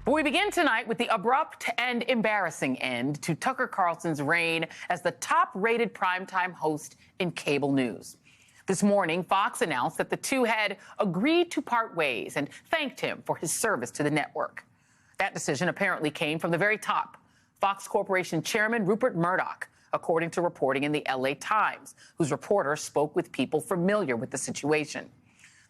But we begin tonight with the abrupt and embarrassing end to Tucker Carlson's reign as the top-rated primetime host in cable news. This morning, Fox announced that the two had agreed to part ways and thanked him for his service to the network. That decision apparently came from the very top, Fox Corporation Chairman Rupert Murdoch, according to reporting in the LA Times, whose reporter spoke with people familiar with the situation.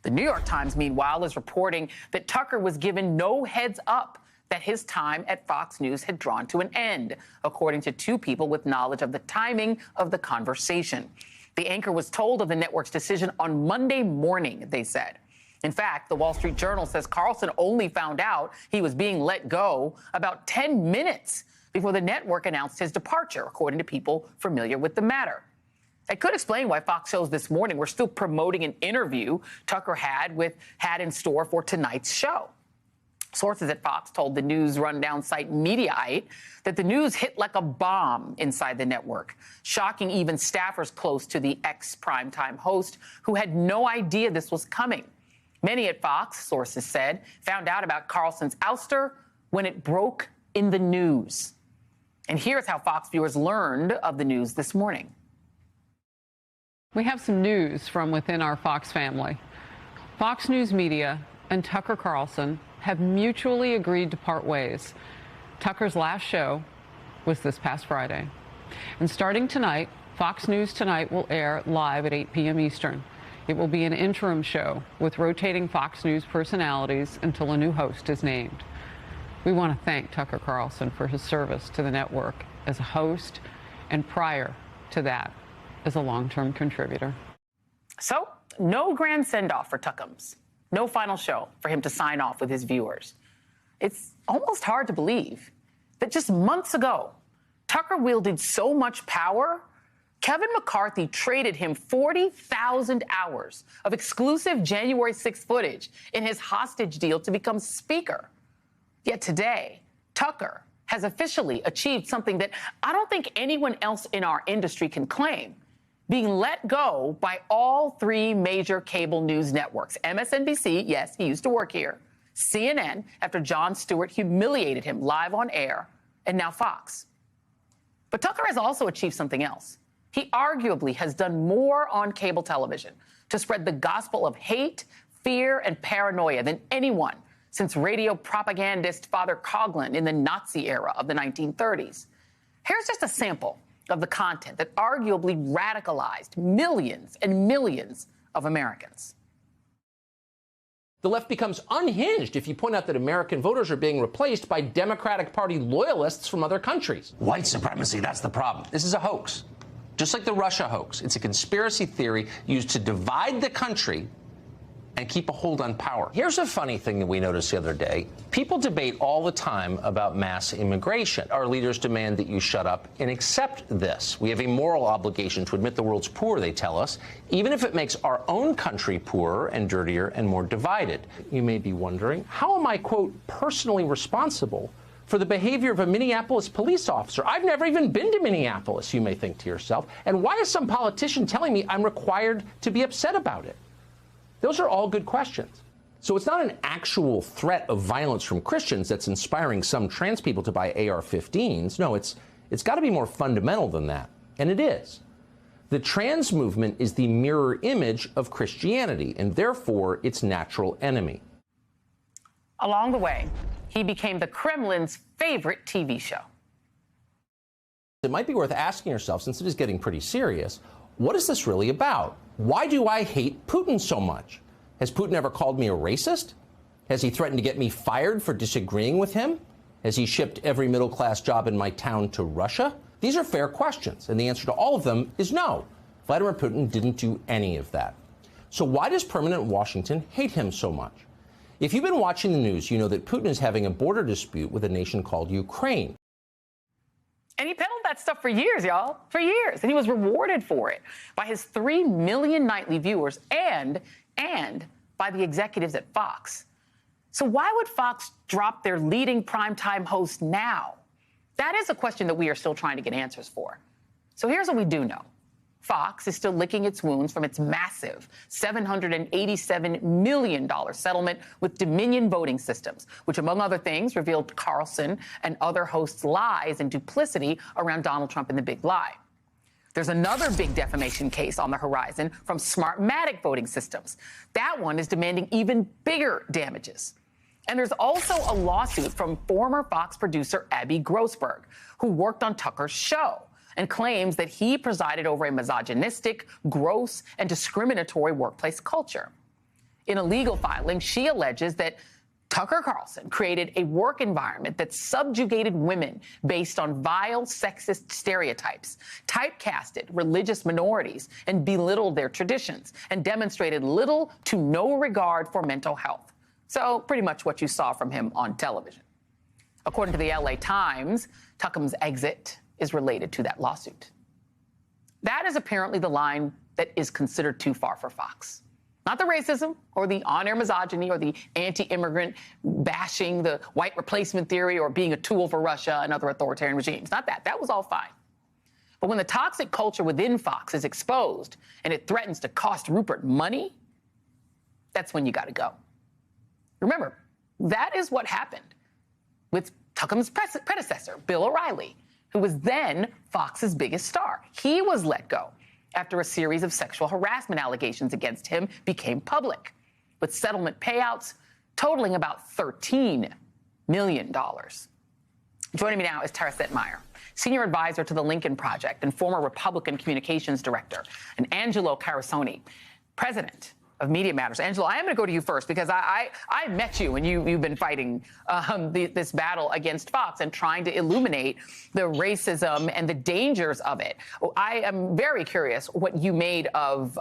The New York Times, meanwhile, is reporting that Tucker was given no heads up that his time at Fox News had drawn to an end, according to two people with knowledge of the timing of the conversation. The anchor was told of the network's decision on Monday morning, they said. In fact, the Wall Street Journal says Carlson only found out he was being let go about 10 minutes before the network announced his departure, according to people familiar with the matter. It could explain why Fox shows this morning were still promoting an interview Tucker had in store for tonight's show. Sources at Fox told the news rundown site Mediaite that the news hit like a bomb inside the network, shocking even staffers close to the ex-primetime host who had no idea this was coming. Many at Fox, sources said, found out about Carlson's ouster when it broke in the news. And here's how Fox viewers learned of the news this morning. We have some news from within our Fox family. Fox News Media and Tucker Carlson have mutually agreed to part ways. Tucker's last show was this past Friday. And starting tonight, Fox News Tonight will air live at 8 p.m. Eastern. It will be an interim show with rotating Fox News personalities until a new host is named. We want to thank Tucker Carlson for his service to the network as a host and prior to that as a long-term contributor. So, no grand send-off for Tuckums. No final show for him to sign off with his viewers. It's almost hard to believe that just months ago, Tucker wielded so much power, Kevin McCarthy traded him 40,000 hours of exclusive January 6th footage in his hostage deal to become Speaker. Yet today, Tucker has officially achieved something that I don't think anyone else in our industry can claim: being let go by all three major cable news networks. MSNBC, yes, he used to work here. CNN, after Jon Stewart humiliated him live on air, and now Fox. But Tucker has also achieved something else. He arguably has done more on cable television to spread the gospel of hate, fear, and paranoia than anyone since radio propagandist Father Coughlin in the Nazi era of the 1930s. Here's just a sample of the content that arguably radicalized millions and millions of Americans. The left becomes unhinged if you point out that American voters are being replaced by Democratic Party loyalists from other countries. White supremacy, that's the problem. This is a hoax. Just like the Russia hoax. It's a conspiracy theory used to divide the country and keep a hold on power. Here's a funny thing that we noticed the other day. People debate all the time about mass immigration. Our leaders demand that you shut up and accept this. We have a moral obligation to admit the world's poor, they tell us, even if it makes our own country poorer and dirtier and more divided. You may be wondering, how am I, quote, personally responsible for the behavior of a Minneapolis police officer? I've never even been to Minneapolis, you may think to yourself. And why is some politician telling me I'm required to be upset about it? Those are all good questions. So it's not an actual threat of violence from Christians that's inspiring some trans people to buy AR-15s. No, it's got to be more fundamental than that. And it is. The trans movement is the mirror image of Christianity and therefore its natural enemy. Along the way, he became the Kremlin's favorite TV show. It might be worth asking yourself, since it is getting pretty serious, what is this really about? Why do I hate Putin so much? Has Putin ever called me a racist? Has he threatened to get me fired for disagreeing with him? Has he shipped every middle-class job in my town to Russia? These are fair questions, and the answer to all of them is no. Vladimir Putin didn't do any of that. So why does permanent Washington hate him so much? If you've been watching the news, you know that Putin is having a border dispute with a nation called Ukraine. And he peddled that stuff for years, y'all, for years. And he was rewarded for it by his 3 million nightly viewers and by the executives at Fox. So why would Fox drop their leading primetime host now? That is a question that we are still trying to get answers for. So here's what we do know. Fox is still licking its wounds from its massive $787 million settlement with Dominion Voting Systems, which, among other things, revealed Carlson and other hosts' lies and duplicity around Donald Trump and the big lie. There's another big defamation case on the horizon from Smartmatic Voting Systems. That one is demanding even bigger damages. And there's also a lawsuit from former Fox producer Abby Grossberg, who worked on Tucker's show and claims that he presided over a misogynistic, gross, and discriminatory workplace culture. In a legal filing, she alleges that Tucker Carlson created a work environment that subjugated women based on vile sexist stereotypes, typecasted religious minorities, and belittled their traditions, and demonstrated little to no regard for mental health. So pretty much what you saw from him on television. According to the LA Times, Tucker's exit is related to that lawsuit. That is apparently the line that is considered too far for Fox. Not the racism or the on-air misogyny or the anti-immigrant bashing, the white replacement theory, or being a tool for Russia and other authoritarian regimes. Not that. That was all fine. But when the toxic culture within Fox is exposed and it threatens to cost Rupert money, that's when you got to go. Remember, that is what happened with Tucker's predecessor, Bill O'Reilly, who was then Fox's biggest star. He was let go after a series of sexual harassment allegations against him became public, with settlement payouts totaling about $13 million. Joining me now is Tara Setmeyer, senior advisor to the Lincoln Project and former Republican communications director, and Angelo Carusone, president of Media Matters. Angelo, I am going to go to you first because I met you and you've been fighting this battle against Fox and trying to illuminate the racism and the dangers of it. I am very curious what you made of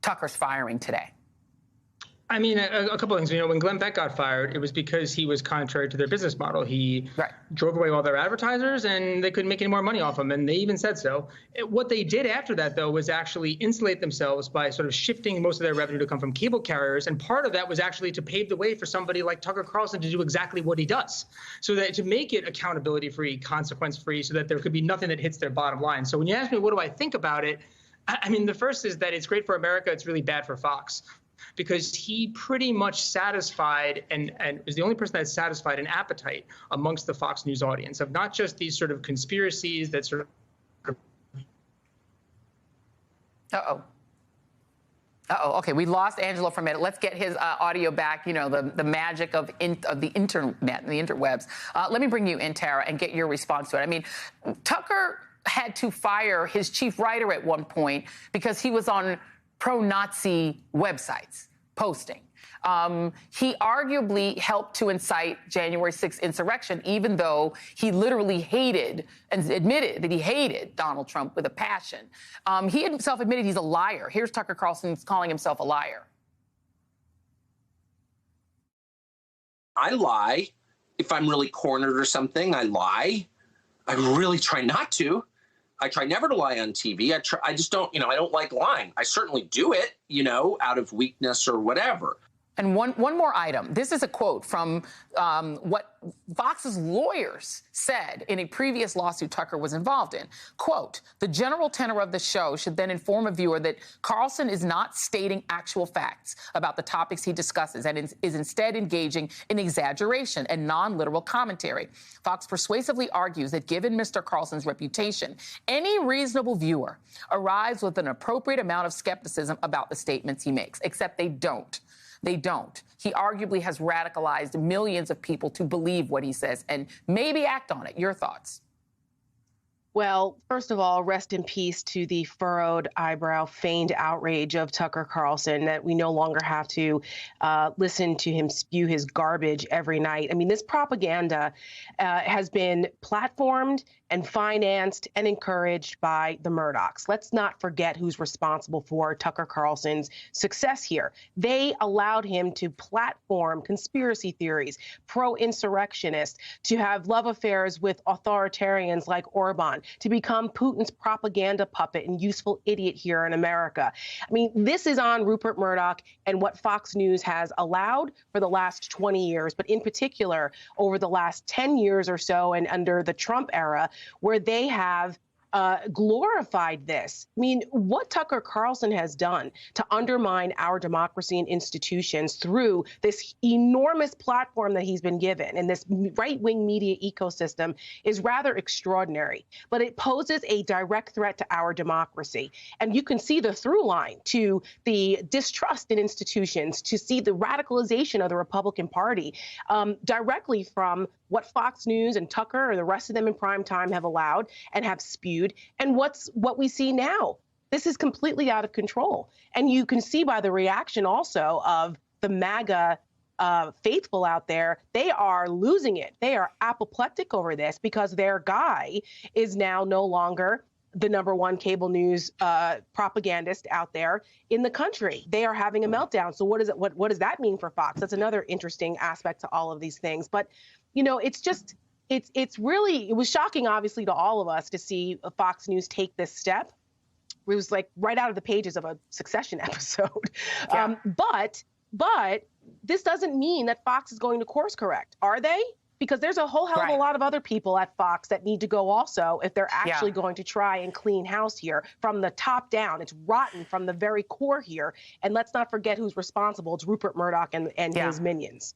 Tucker's firing today. I mean, a couple of things. You know, when Glenn Beck got fired, it was because he was contrary to their business model. He drove away all their advertisers, and they couldn't make any more money off them, and they even said so. What they did after that, though, was actually insulate themselves by sort of shifting most of their revenue to come from cable carriers, and part of that was actually to pave the way for somebody like Tucker Carlson to do exactly what he does, so that to make it accountability-free, consequence-free, so that there could be nothing that hits their bottom line. So when you ask me what do I think about it, I mean, the first is that it's great for America. It's really bad for Fox, because he pretty much satisfied and is the only person that satisfied an appetite amongst the Fox News audience of not just these sort of conspiracies that sort of. Okay, we lost Angelo for a minute. Let's get his audio back. You know, the magic of the internet and the interwebs. Let me bring you in, Tara, and get your response to it. I mean, Tucker had to fire his chief writer at one point because he was on pro-Nazi websites posting. He arguably helped to incite January 6th insurrection, even though he literally hated and admitted that he hated Donald Trump with a passion. He himself admitted he's a liar. Here's Tucker Carlson calling himself a liar. I lie. If I'm really cornered or something, I lie. I really try not to. I try never to lie on TV. I just don't, I don't like lying. I certainly do it, out of weakness or whatever. And one more item. This is a quote from what Fox's lawyers said in a previous lawsuit Tucker was involved in. Quote, the general tenor of the show should then inform a viewer that Carlson is not stating actual facts about the topics he discusses and is instead engaging in exaggeration and non-literal commentary. Fox persuasively argues that given Mr. Carlson's reputation, any reasonable viewer arrives with an appropriate amount of skepticism about the statements he makes, except they don't. They don't. He arguably has radicalized millions of people to believe what he says and maybe act on it. Your thoughts? Well, first of all, rest in peace to the furrowed eyebrow, feigned outrage of Tucker Carlson, that we no longer have to listen to him spew his garbage every night. I mean, this propaganda has been platformed and financed and encouraged by the Murdochs. Let's not forget who's responsible for Tucker Carlson's success here. They allowed him to platform conspiracy theories, pro-insurrectionists, to have love affairs with authoritarians like Orban, to become Putin's propaganda puppet and useful idiot here in America. I mean, this is on Rupert Murdoch and what Fox News has allowed for the last 20 years, but in particular over the last 10 years or so and under the Trump era, where they have glorified this. I mean, what Tucker Carlson has done to undermine our democracy and institutions through this enormous platform that he's been given and this right-wing media ecosystem is rather extraordinary. But it poses a direct threat to our democracy. And you can see the through line to the distrust in institutions, to see the radicalization of the Republican Party directly from what Fox News and Tucker or the rest of them in prime time have allowed and have spewed, and what we see now. This is completely out of control. And you can see by the reaction also of the MAGA faithful out there, they are losing it. They are apoplectic over this because their guy is now no longer the #1 cable news propagandist out there in the country. They are having a meltdown. So what does that mean for Fox? That's another interesting aspect to all of these things. But you know, it was shocking, obviously, to all of us to see Fox News take this step. It was like right out of the pages of a Succession episode. Yeah. But this doesn't mean that Fox is going to course correct, are they? Because there's a whole hell of a lot of other people at Fox that need to go also if they're actually going to try and clean house here from the top down. It's rotten from the very core here. And let's not forget who's responsible. It's Rupert Murdoch and his minions.